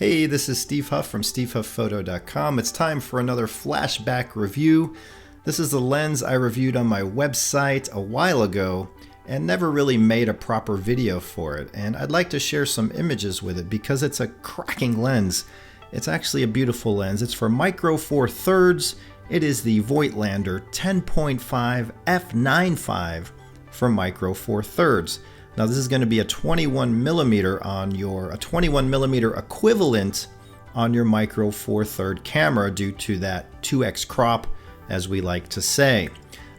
Hey, this is Steve Huff from SteveHuffPhoto.com. It's time for another flashback review. This is the lens I reviewed on my website a while ago and never really made a proper video for it. And I'd like to share some images with it because it's a cracking lens. It's actually a beautiful lens. It's for micro four thirds. It is the Voigtlander 10.5 f9.5 for micro four thirds. Now this is going to be a 21 millimeter equivalent on your micro four third camera due to that 2x crop, as we like to say.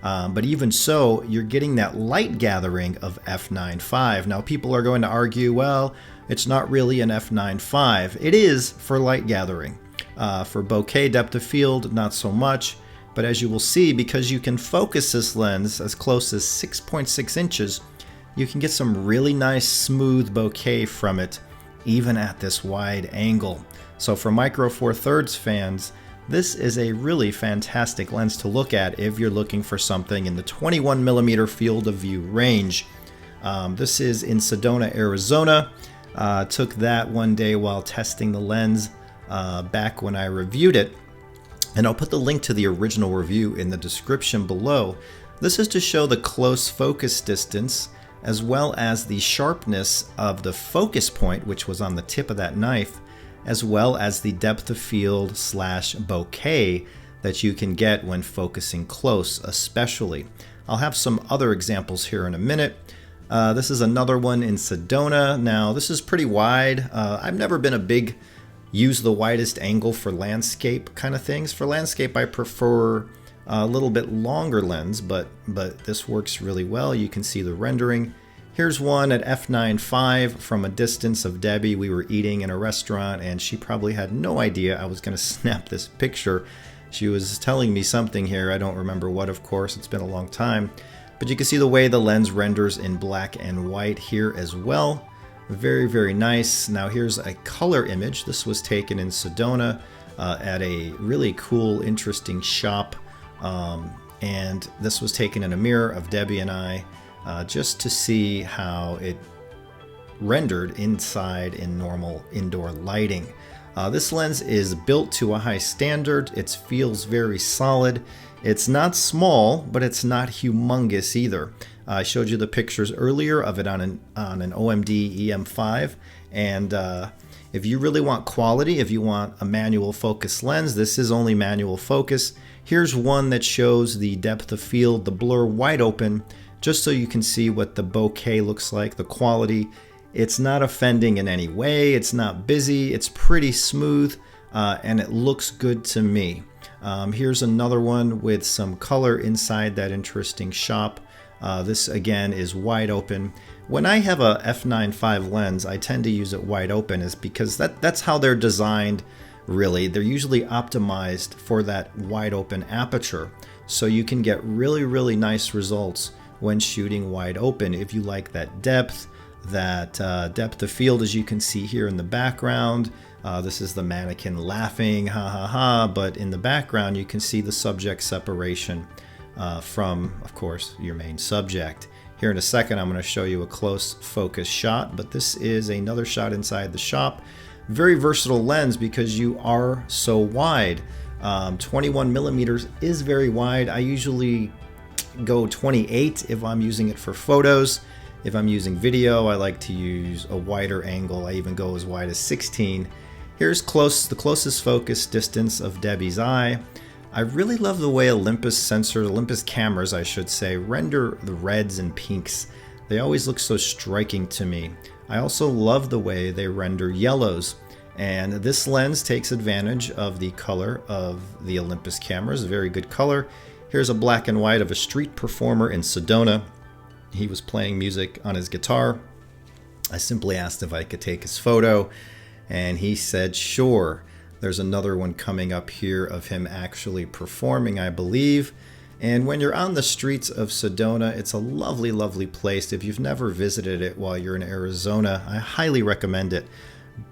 But even so, you're getting that light gathering of f9.5. Now people are going to argue, well, it's not really an f9.5. It is for light gathering. For bokeh depth of field, not so much. But as you will see, because you can focus this lens as close as 6.6 inches, you can get some really nice smooth bokeh from it, even at this wide angle. So for micro four thirds fans, this is a really fantastic lens to look at if you're looking for something in the 21 millimeter field of view range. This is in Sedona, Arizona. Took that one day while testing the lens back when I reviewed it. And I'll put the link to the original review in the description below. This is to show the close focus distance as well as the sharpness of the focus point, which was on the tip of that knife, as well as the depth of field / bokeh that you can get when focusing close especially. I'll have some other examples here in a minute. This is another one in Sedona. Now this is pretty wide. I've never been a big use the widest angle for landscape kind of things. For landscape I prefer a little bit longer lens, but this works really well. You can see the rendering. Here's one at f9.5 from a distance of Debbie. We were eating in a restaurant and she probably had no idea I was going to snap this picture. She was telling me something here. I don't remember what, of course. It's been a long time. But you can see the way the lens renders in black and white here as well. Very, very nice. Now here's a color image. This was taken in Sedona at a really cool, interesting shop. And this was taken in a mirror of Debbie and I just to see how it rendered inside in normal indoor lighting. This lens is built to a high standard. It feels very solid. It's not small, but it's not humongous either. I showed you the pictures earlier of it on an OMD EM5, and if you really want quality, if you want a manual focus lens, this is only manual focus. Here's one that shows the depth of field, the blur wide open, just so you can see what the bokeh looks like, the quality. It's not offending in any way. It's not busy. It's pretty smooth, and it looks good to me. Here's another one with some color inside that interesting shop. This again is wide open. When I have a f9.5 lens, I tend to use it wide open is because that's how they're designed. Really, they're usually optimized for that wide open aperture, so you can get really, really nice results when shooting wide open if you like that depth of field, as you can see here in the background. This is the mannequin laughing, ha ha ha, but in the background you can see the subject separation from, of course, your main subject. Here in a second I'm going to show you a close focus shot, but this is another shot inside the shop. Very versatile lens because you are so wide. 21 millimeters is very wide. I usually go 28 if I'm using it for photos. If I'm using video, I like to use a wider angle. I even go as wide as 16. Here's the closest focus distance of Debbie's eye. I really love the way Olympus cameras, I should say, render the reds and pinks. They always look so striking to me. I also love the way they render yellows. And this lens takes advantage of the color of the Olympus cameras, very good color. Here's a black and white of a street performer in Sedona. He was playing music on his guitar. I simply asked if I could take his photo, and he said sure. There's another one coming up here of him actually performing, I believe. And when you're on the streets of Sedona, it's a lovely, lovely place. If you've never visited it while you're in Arizona, I highly recommend it.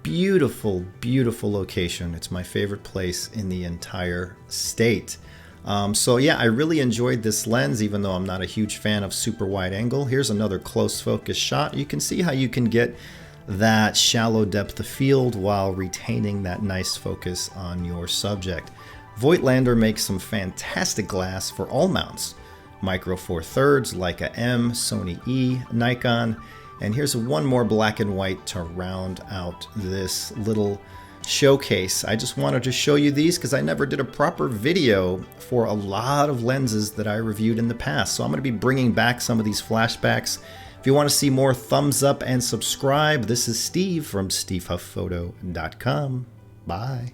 Beautiful, beautiful location. It's my favorite place in the entire state. So yeah, I really enjoyed this lens, even though I'm not a huge fan of super wide angle. Here's another close focus shot. You can see how you can get that shallow depth of field while retaining that nice focus on your subject. Voigtlander makes some fantastic glass for all mounts. Micro Four Thirds, Leica M, Sony E, Nikon, and here's one more black and white to round out this little showcase. I just wanted to show you these because I never did a proper video for a lot of lenses that I reviewed in the past. So I'm going to be bringing back some of these flashbacks. If you want to see more, thumbs up and subscribe. This is Steve from SteveHuffPhoto.com. Bye.